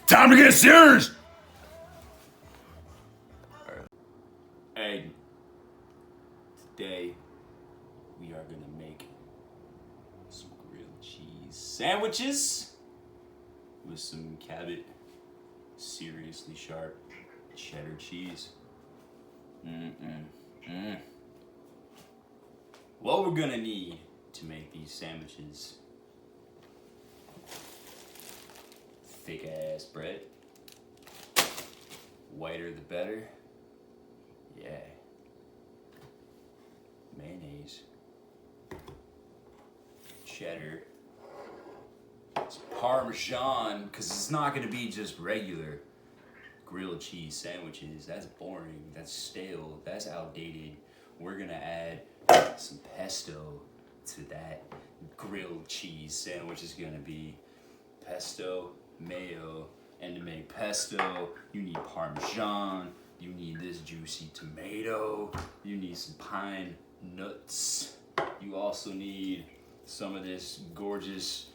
Time to get serious! Hey, today we are gonna make some grilled cheese sandwiches with some Cabot seriously sharp cheddar cheese. What we're gonna need to make these sandwiches: thick ass bread, whiter the better. Yeah. Mayonnaise, cheddar, it's Parmesan, because it's not going to be just regular grilled cheese sandwiches. That's boring, that's stale, that's outdated. We're going to add some pesto to that grilled cheese sandwich. Is going to be pesto, mayo, and to make pesto, you need Parmesan. You need this juicy tomato. You need some pine nuts. You also need some of this gorgeous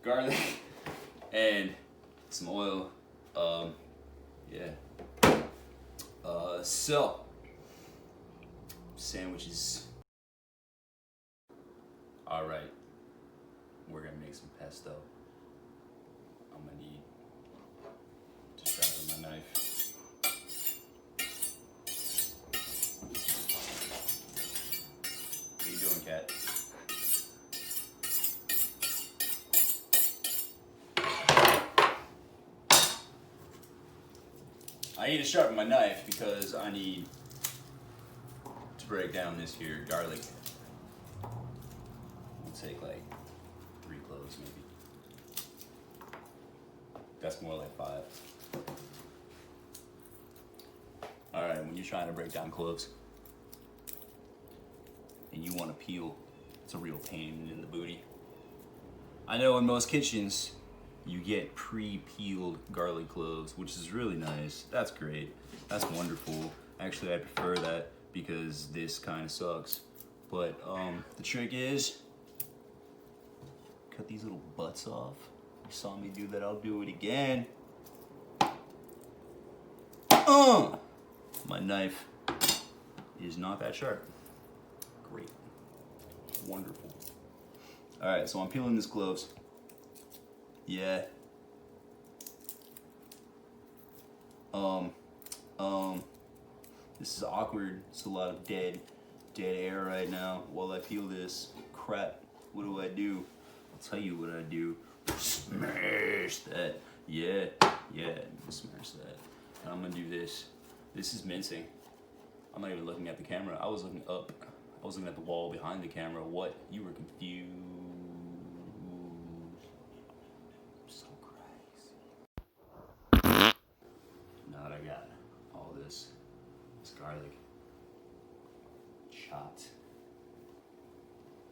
garlic and some oil. So sandwiches. All right, we're gonna make some pesto. I'm gonna need to sharpen my knife. What are you doing, cat? I need to sharpen my knife because I need to break down this here garlic. It'll take like 3 cloves maybe. That's more like 5. All right, when you're trying to break down cloves and you want to peel, it's a real pain in the booty. I know in most kitchens you get pre-peeled garlic cloves, which is really nice. That's great. That's wonderful. Actually, I prefer that because this kind of sucks. But the trick is, cut these little butts off. You saw me do that, I'll do it again. My knife is not that sharp. Great. Wonderful. All right, so I'm peeling these cloves. Yeah. This is awkward. It's a lot of dead air right now while I peel this. Crap. What do? I'll tell you what I do. Smash that. Yeah, smash that. And I'm gonna do this. This is mincing. I'm not even looking at the camera. I was looking up. I was looking at the wall behind the camera. What? You were confused. So crazy. Now that I got all this garlic chopped,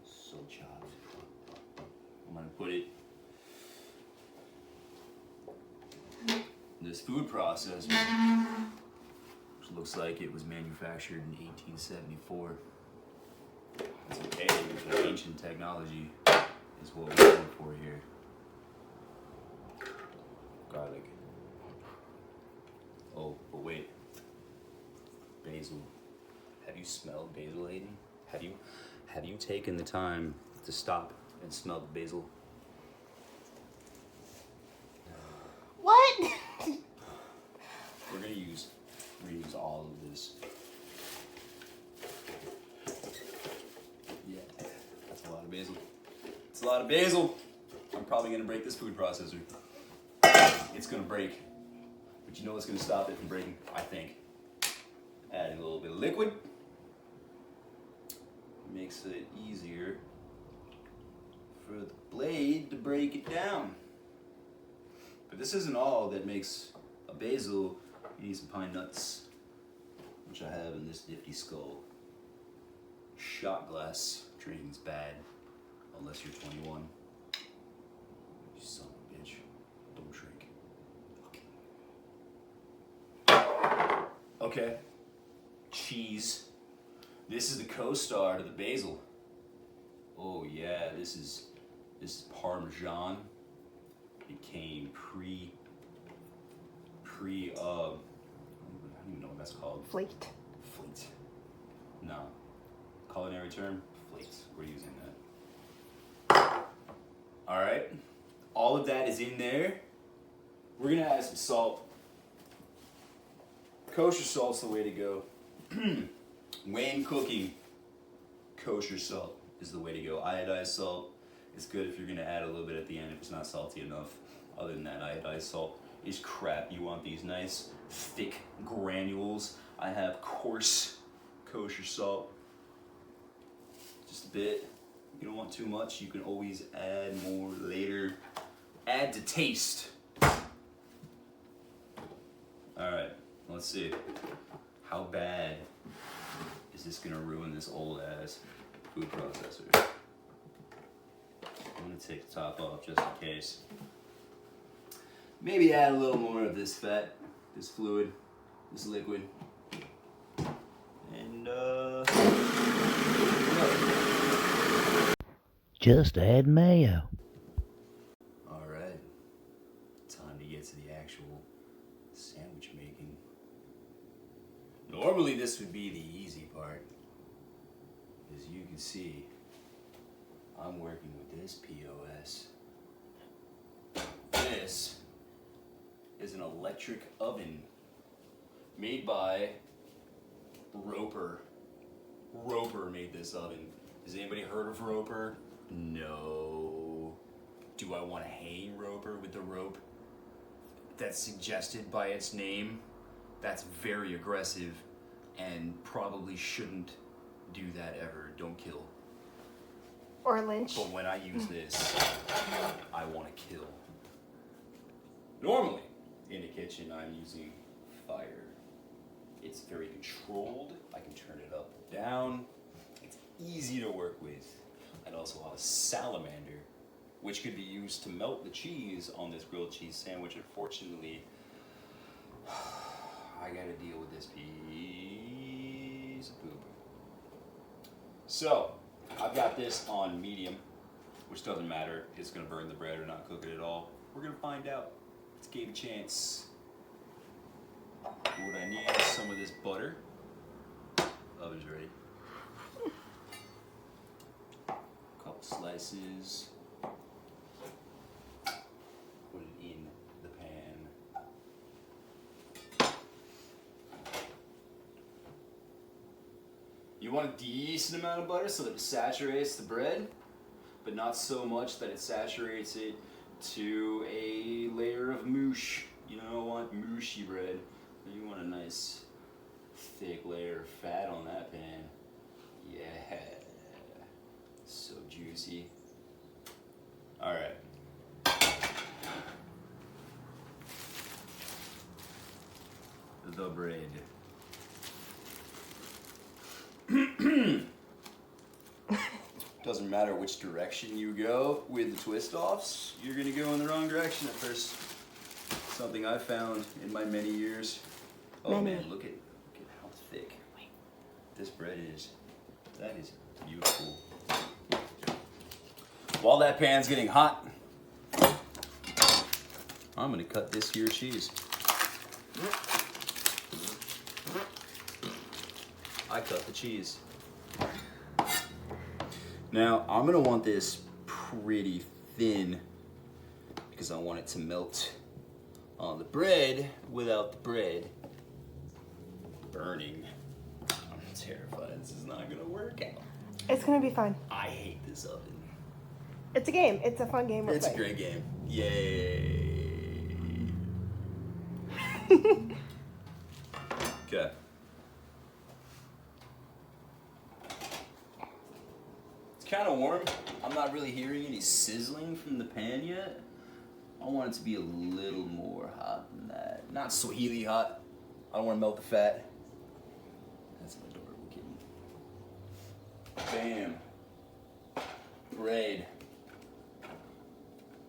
so chopped, I'm gonna put it in this food processor, which looks like it was manufactured in 1874. It's okay, because ancient technology is what we're going for here. Garlic. Oh, but wait. Basil. Have you smelled basil, Aiden? Have you taken the time to stop and smell the basil? What? We're gonna use all of this. Yeah, that's a lot of basil. It's a lot of basil. I'm probably gonna break this food processor. It's gonna break. But you know what's gonna stop it from breaking, I think? Adding a little bit of liquid. Makes it easier for the blade to break it down. But this isn't all that makes a basil. You need some pine nuts, which I have in this nifty skull. Shot glass drinking's bad, unless you're 21. You son of a bitch. Don't drink. Okay. Cheese. This is the co-star to the basil. Oh yeah, this is Parmesan. It came I don't even know what that's called. Flaked. Fleet. No. Culinary term? Fleet. We're using that. Alright. All of that is in there. We're gonna add some salt. Kosher salt's the way to go. When cooking, kosher salt is the way to go. Iodized salt is good if you're gonna add a little bit at the end if it's not salty enough. Other than that, iodized salt is crap. You want these nice, thick granules. I have coarse kosher salt. Just a bit. You don't want too much. You can always add more later. Add to taste. Alright, let's see. How bad is this gonna ruin this old ass food processor? I'm gonna take the top off just in case. Maybe add a little more of this fat, this fluid, this liquid. And just add mayo. Alright. Time to get to the actual sandwich making. Normally this would be the easy part. As you can see, I'm working with this POS. This is an electric oven made by Roper. Roper made this oven. Has anybody heard of Roper? No. Do I want to hang Roper with the rope that's suggested by its name? That's very aggressive and probably shouldn't do that ever. Don't kill. Or lynch. But when I use this, I want to kill. Normally, in the kitchen, I'm using fire. It's very controlled. I can turn it up and down. It's easy to work with. I'd also have a salamander, which could be used to melt the cheese on this grilled cheese sandwich. Unfortunately, I gotta deal with this piece of poop. So, I've got this on medium, which doesn't matter if it's gonna burn the bread or not cook it at all. We're gonna find out. Let's give it a chance. What I need is some of this butter. Oven's ready. A couple slices. Put it in the pan. You want a decent amount of butter so that it saturates the bread, but not so much that it saturates it to a layer of moosh. You don't want mooshy bread. You want a nice thick layer of fat on that pan. Yeah, so juicy. All right. The bread. Doesn't matter which direction you go with the twist offs, you're gonna go in the wrong direction at first. Something I found in my many years. Oh man, look at how thick this bread is. That is beautiful. While that pan's getting hot, I'm gonna cut this here cheese. I cut the cheese. Now, I'm gonna want this pretty thin because I want it to melt on the bread without the bread burning. I'm terrified this is not gonna work out. It's gonna be fun. I hate this oven. It's a game. It's a fun game. It's a great game. Yay. Okay. It's kind of warm. I'm not really hearing any sizzling from the pan yet. I want it to be a little more hot than that. Not Swahili hot. I don't want to melt the fat. That's an adorable kitten. Bam. Bread.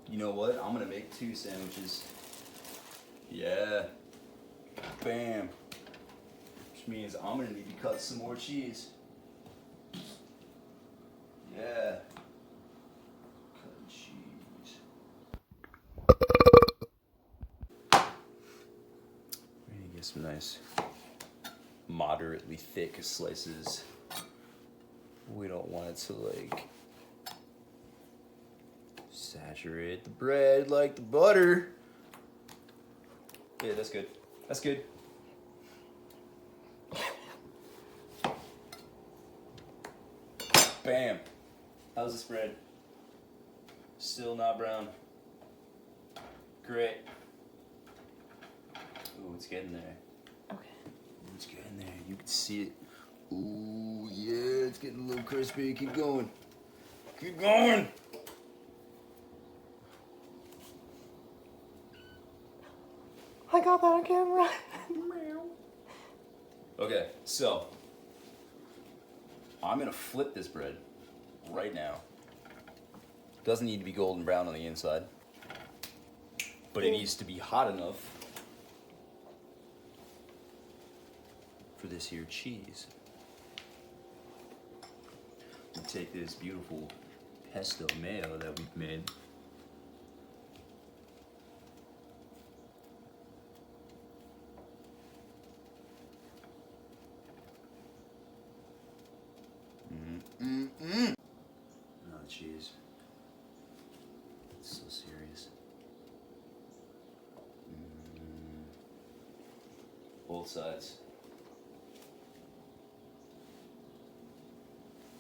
You know what? I'm gonna make 2 sandwiches. Yeah. Bam. Which means I'm gonna need to cut some more cheese. Yeah. Cut cheese. nice, moderately thick slices. We don't want it to like saturate the bread like the butter. Yeah, that's good. That's good. Bam. How's the spread? Still not brown. Great. Ooh, it's getting there. Okay. It's getting there. You can see it. Ooh, yeah, it's getting a little crispy. Keep going. Keep going. I got that on camera. Okay, so I'm gonna flip this bread right now. Doesn't need to be golden brown on the inside, but it needs to be hot enough for this here cheese. We take this beautiful pesto mayo that we've made. No cheese. It's so serious. Both sides.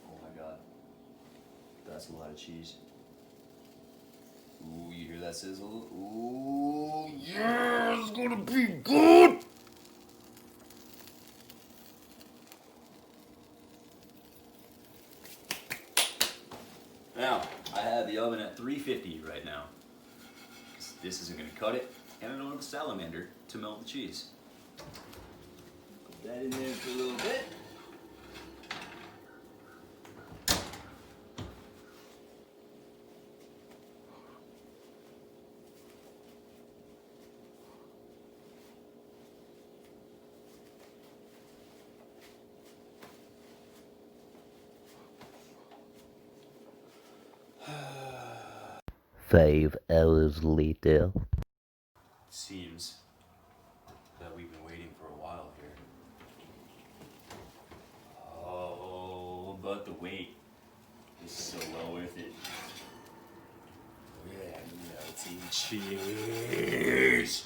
Oh my god. That's a lot of cheese. Ooh, you hear that sizzle? Ooh, yeah, it's gonna be good! Now, I have the oven at 350 right now. This isn't gonna cut it, and I don't have a salamander to melt the cheese. Put that in there for a little bit. Five hours later. Seems that we've been waiting for a while here. Oh, but the wait is so well worth it. Yeah, melty cheese.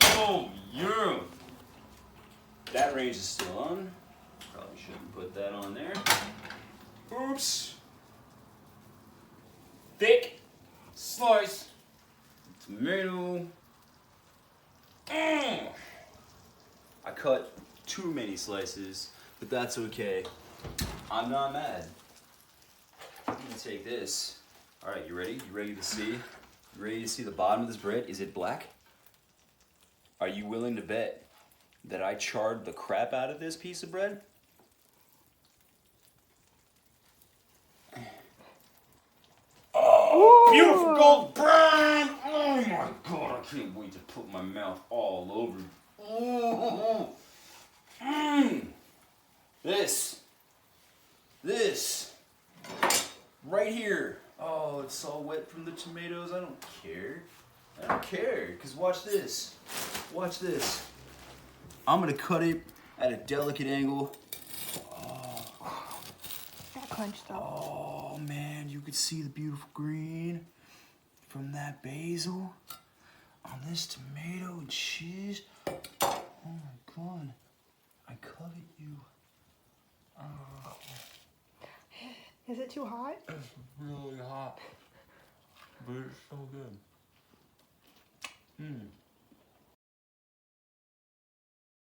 Oh yeah. That range is still on. Probably shouldn't put that on there. Oops. Thick slice tomato. I cut too many slices, but that's okay. I'm not mad. I'm gonna take this. All right, you ready? You ready to see? You ready to see the bottom of this bread? Is it black? Are you willing to bet that I charred the crap out of this piece of bread? Oh, beautiful gold brown! Oh my god, I can't wait to put my mouth all over it. Oh, This, right here. Oh, it's all wet from the tomatoes. I don't care. I don't care, because watch this. Watch this. I'm gonna cut it at a delicate angle. Got clenched up. Oh man, you could see the beautiful green from that basil on this tomato and cheese. Oh my god, I covet you. Oh. Is it too hot? It's really hot, but it's so good.